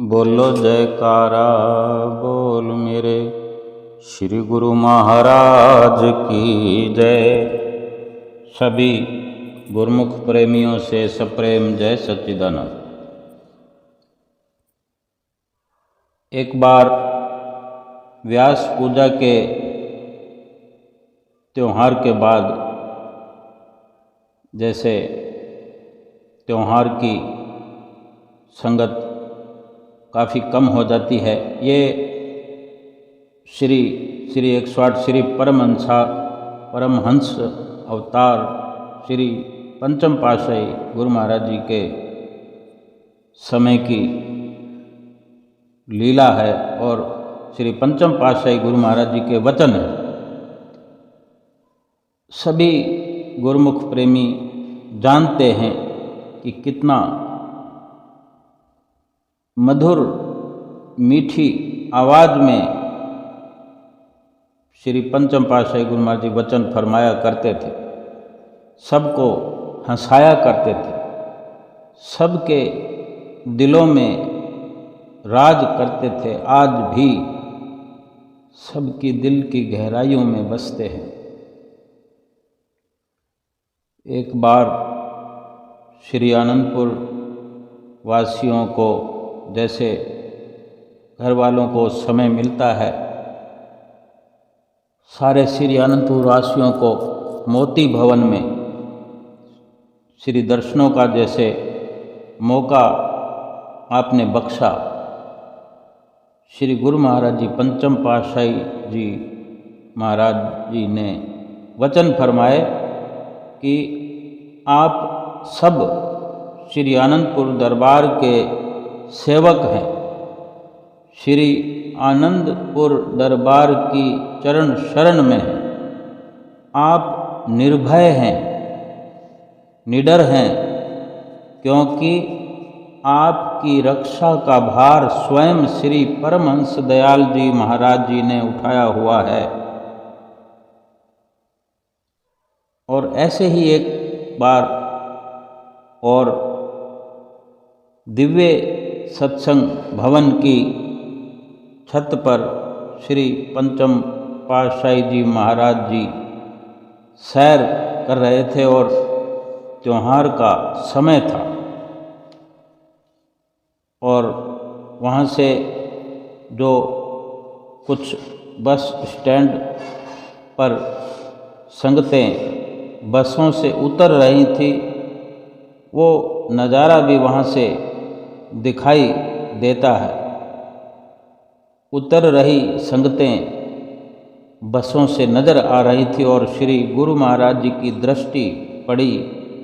बोलो जयकारा बोल मेरे श्री गुरु महाराज की जय। सभी गुरुमुख प्रेमियों से सप्रेम जय सच्चिदानंद। एक बार व्यास पूजा के त्योहार के बाद जैसे त्योहार की संगत काफ़ी कम हो जाती है, ये श्री 108 श्री परमहंस अवतार श्री पंचम पातशाही गुरु महाराज जी के समय की लीला है और श्री पंचम पातशाही गुरु महाराज जी के वचन है। सभी गुरुमुख प्रेमी जानते हैं कि कितना मधुर मीठी आवाज़ में श्री पंचम पातशाही गुरु महाराज जी वचन फरमाया करते थे, सबको हंसाया करते थे, सबके दिलों में राज करते थे, आज भी सबकी दिल की गहराइयों में बसते हैं। एक बार श्री आनंदपुर वासियों को जैसे घर वालों को समय मिलता है, सारे श्री आनंदपुर वासियों को मोती भवन में श्री दर्शनों का जैसे मौका आपने बख्शा। श्री गुरु महाराज जी पंचम पातशाही जी महाराज जी ने वचन फरमाए कि आप सब श्री आनंदपुर दरबार के सेवक हैं, श्री आनंदपुर दरबार की चरण शरण में हैं, आप निर्भय हैं, निडर हैं, क्योंकि आपकी रक्षा का भार स्वयं श्री परमहंस दयाल जी महाराज जी ने उठाया हुआ है। और ऐसे ही एक बार और दिव्य सत्संग भवन की छत पर श्री पंचम पातशाही जी महाराज जी सैर कर रहे थे और त्योहार का समय था और वहाँ से जो कुछ बस स्टैंड पर संगतें बसों से उतर रही थी, वो नज़ारा भी वहाँ से दिखाई देता है। उतर रही संगतें बसों से नज़र आ रही थी और श्री गुरु महाराज जी की दृष्टि पड़ी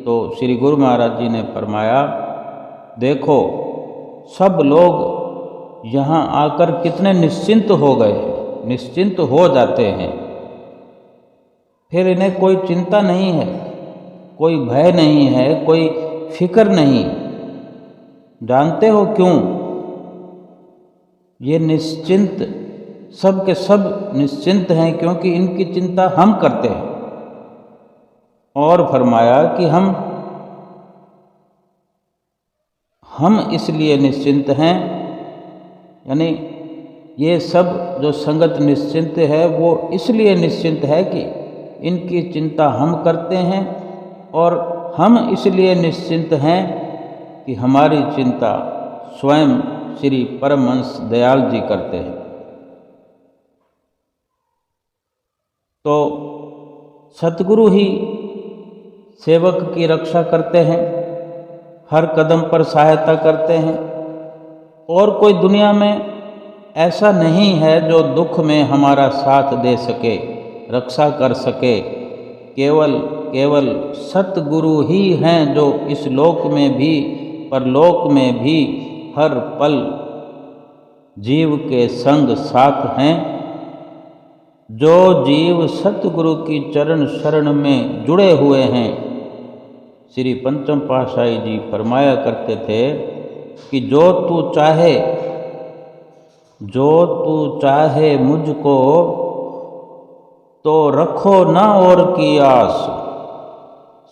तो श्री गुरु महाराज जी ने फरमाया, देखो सब लोग यहाँ आकर कितने निश्चिंत हो गए, निश्चिंत हो जाते हैं, फिर इन्हें कोई चिंता नहीं है, कोई भय नहीं है, कोई फिक्र नहीं। जानते हो क्यों? ये निश्चिंत सब के सब निश्चिंत हैं क्योंकि इनकी चिंता हम करते हैं। और फरमाया कि हम इसलिए निश्चिंत हैं, यानी ये सब जो संगत निश्चिंत है वो इसलिए निश्चिंत है कि इनकी चिंता हम करते हैं और हम इसलिए निश्चिंत हैं कि हमारी चिंता स्वयं श्री परमहंस दयाल जी करते हैं। तो सतगुरु ही सेवक की रक्षा करते हैं, हर कदम पर सहायता करते हैं और कोई दुनिया में ऐसा नहीं है जो दुख में हमारा साथ दे सके, रक्षा कर सके। केवल सतगुरु ही हैं जो इस लोक में भी परलोक में भी हर पल जीव के संग साथ हैं। जो जीव सतगुरु की चरण शरण में जुड़े हुए हैं, श्री पंचम पातशाही जी फरमाया करते थे कि जो तू चाहे मुझको तो रखो ना और की आस,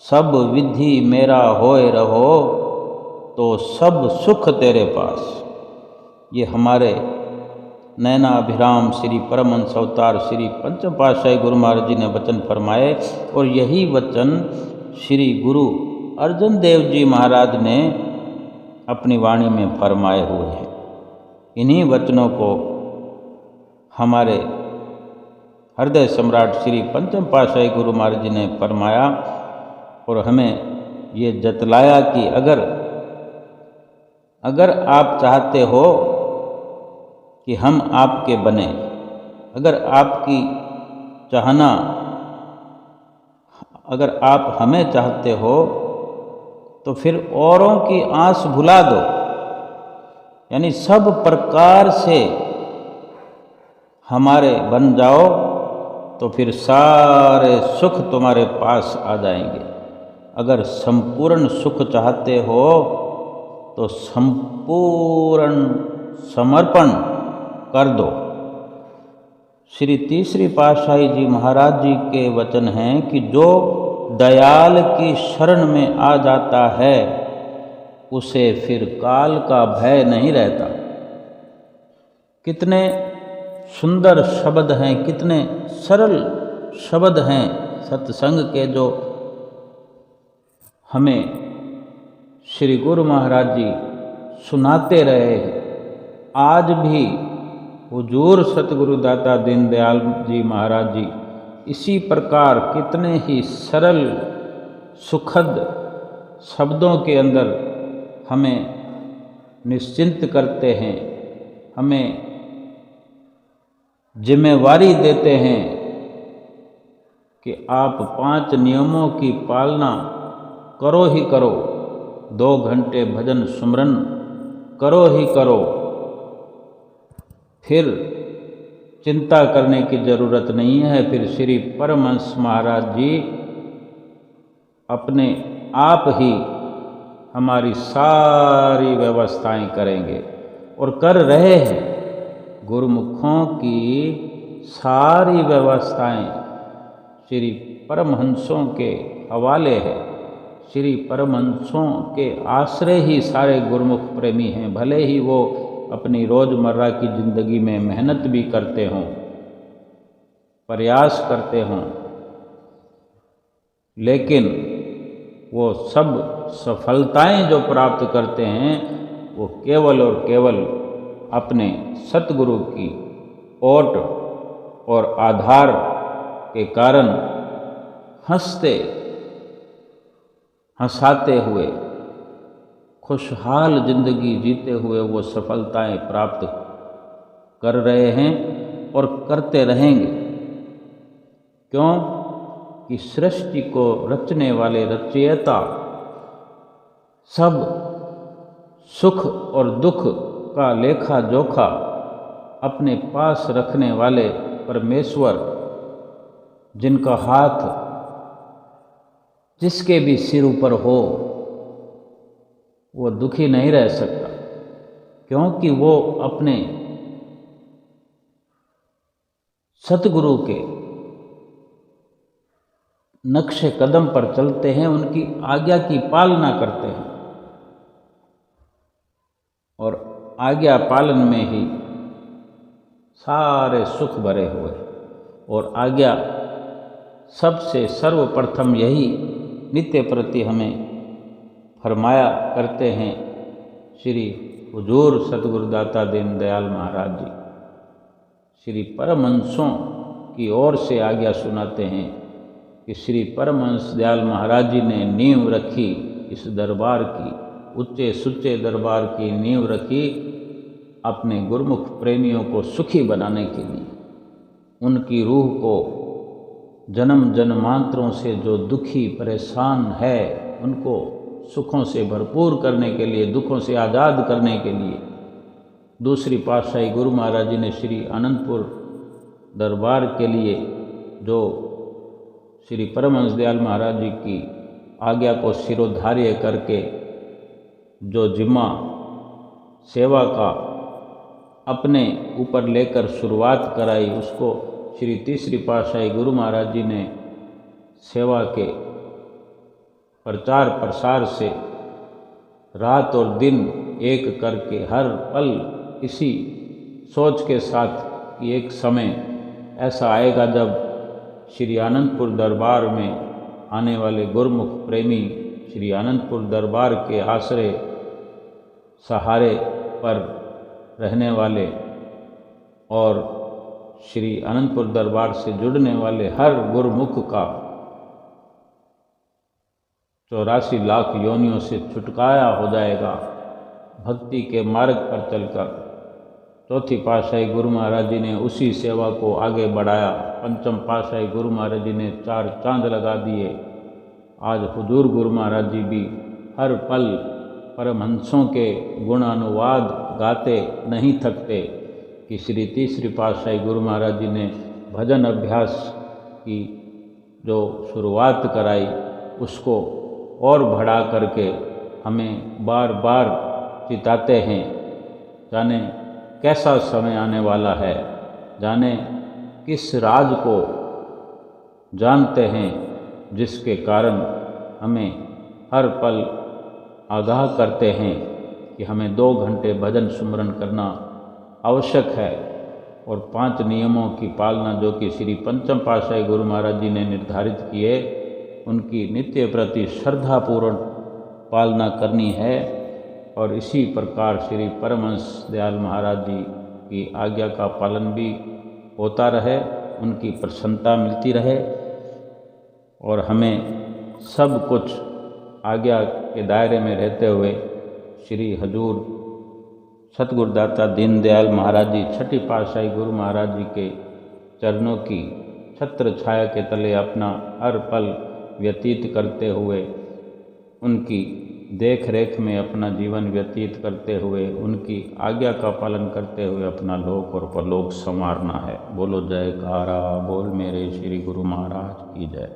सब विधि मेरा होए रहो तो सब सुख तेरे पास। ये हमारे नैना अभिराम श्री परमहंस अवतार श्री पंचम पातशाही गुरु महाराज जी ने वचन फरमाए, और यही वचन श्री गुरु अर्जन देव जी महाराज ने अपनी वाणी में फरमाए हुए हैं। इन्हीं वचनों को हमारे हृदय सम्राट श्री पंचम पातशाही गुरु महाराज जी ने फरमाया और हमें ये जतलाया कि अगर आप चाहते हो कि हम आपके बने, अगर आपकी चाहना, अगर आप हमें चाहते हो तो फिर औरों की आस भुला दो, यानी सब प्रकार से हमारे बन जाओ तो फिर सारे सुख तुम्हारे पास आ जाएंगे। अगर संपूर्ण सुख चाहते हो तो संपूर्ण समर्पण कर दो। श्री तीसरी पातशाही जी महाराज जी के वचन हैं कि जो दयाल की शरण में आ जाता है उसे फिर काल का भय नहीं रहता। कितने सुंदर शब्द हैं, कितने सरल शब्द हैं सत्संग के, जो हमें श्री गुरु महाराज जी सुनाते रहे। आज भी हुजूर सतगुरु दाता दीनदयाल जी महाराज जी इसी प्रकार कितने ही सरल सुखद शब्दों के अंदर हमें निश्चिंत करते हैं, हमें जिम्मेवारी देते हैं कि आप 5 नियमों की पालना करो ही करो, 2 घंटे भजन सुमरन करो ही करो, फिर चिंता करने की ज़रूरत नहीं है। फिर श्री परमहंस महाराज जी अपने आप ही हमारी सारी व्यवस्थाएं करेंगे और कर रहे हैं। गुरुमुखों की सारी व्यवस्थाएं श्री परमहंसों के हवाले है। श्री परमहंसों के आश्रय ही सारे गुरुमुख प्रेमी हैं, भले ही वो अपनी रोज़मर्रा की ज़िंदगी में मेहनत भी करते हों, प्रयास करते हों, लेकिन वो सब सफलताएं जो प्राप्त करते हैं वो केवल और केवल अपने सतगुरु की ओट और आधार के कारण हंसते हंसाते हुए खुशहाल जिंदगी जीते हुए वो सफलताएं प्राप्त कर रहे हैं और करते रहेंगे। क्यों कि सृष्टि को रचने वाले रचयिता सब सुख और दुख का लेखा जोखा अपने पास रखने वाले परमेश्वर, जिनका हाथ जिसके भी सिर ऊपर हो वो दुखी नहीं रह सकता, क्योंकि वो अपने सतगुरु के नक्शे कदम पर चलते हैं, उनकी आज्ञा की पालना करते हैं और आज्ञा पालन में ही सारे सुख भरे हुए। और आज्ञा सबसे सर्वप्रथम यही नित्य प्रति हमें फरमाया करते हैं श्री हुजूर सतगुरुदाता दीनदयाल महाराज जी। श्री परमहंसों की ओर से आज्ञा सुनाते हैं कि श्री परमहंस दयाल महाराज जी ने नींव रखी, इस दरबार की उच्चे सुच्चे दरबार की नींव रखी अपने गुरुमुख प्रेमियों को सुखी बनाने के लिए। उनकी रूह को जन्म जन्मांतरों से जो दुखी परेशान है उनको सुखों से भरपूर करने के लिए, दुखों से आज़ाद करने के लिए दूसरी पातशाही गुरु महाराज जी ने श्री आनंदपुर दरबार के लिए जो श्री परमहंस दयाल महाराज जी की आज्ञा को शिरोधार्य करके जो जिम्मा सेवा का अपने ऊपर लेकर शुरुआत कराई, उसको श्री तीसरी पातशाही गुरु महाराज जी ने सेवा के प्रचार प्रसार से रात और दिन एक करके हर पल इसी सोच के साथ कि एक समय ऐसा आएगा जब श्री आनंदपुर दरबार में आने वाले गुरुमुख प्रेमी श्री आनंदपुर दरबार के आश्रय सहारे पर रहने वाले और श्री आनंदपुर दरबार से जुड़ने वाले हर गुरुमुख का 84 लाख योनियों से छुटकारा हो जाएगा। भक्ति के मार्ग पर चलकर चौथी पातशाही गुरु महाराज जी ने उसी सेवा को आगे बढ़ाया। पंचम पातशाही गुरु महाराज जी ने 4 चांद लगा दिए। आज हुजूर गुरु महाराज जी भी हर पल परमहंसों के गुणानुवाद गाते नहीं थकते कि श्री तीसरी पातशाही गुरु महाराज जी ने भजन अभ्यास की जो शुरुआत कराई उसको और बढ़ा करके हमें बार बार चिताते हैं। जाने कैसा समय आने वाला है, जाने किस राज को जानते हैं जिसके कारण हमें हर पल आगाह करते हैं कि हमें 2 घंटे भजन सुमरन करना आवश्यक है और 5 नियमों की पालना जो कि श्री पंचम पातशाही गुरु महाराज जी ने निर्धारित किए उनकी नित्य प्रति श्रद्धापूर्ण पालना करनी है। और इसी प्रकार श्री परमहंस दयाल महाराज जी की आज्ञा का पालन भी होता रहे, उनकी प्रसन्नता मिलती रहे और हमें सब कुछ आज्ञा के दायरे में रहते हुए श्री हजूर सतगुरुदाता दीनदयाल महाराज जी छठी पातशाही गुरु महाराज जी के चरणों की छत्र छाया के तले अपना हर पल व्यतीत करते हुए, उनकी देख रेख में अपना जीवन व्यतीत करते हुए, उनकी आज्ञा का पालन करते हुए अपना लोक और परलोक संवारना है। बोलो जयकारा बोल मेरे श्री गुरु महाराज की जय।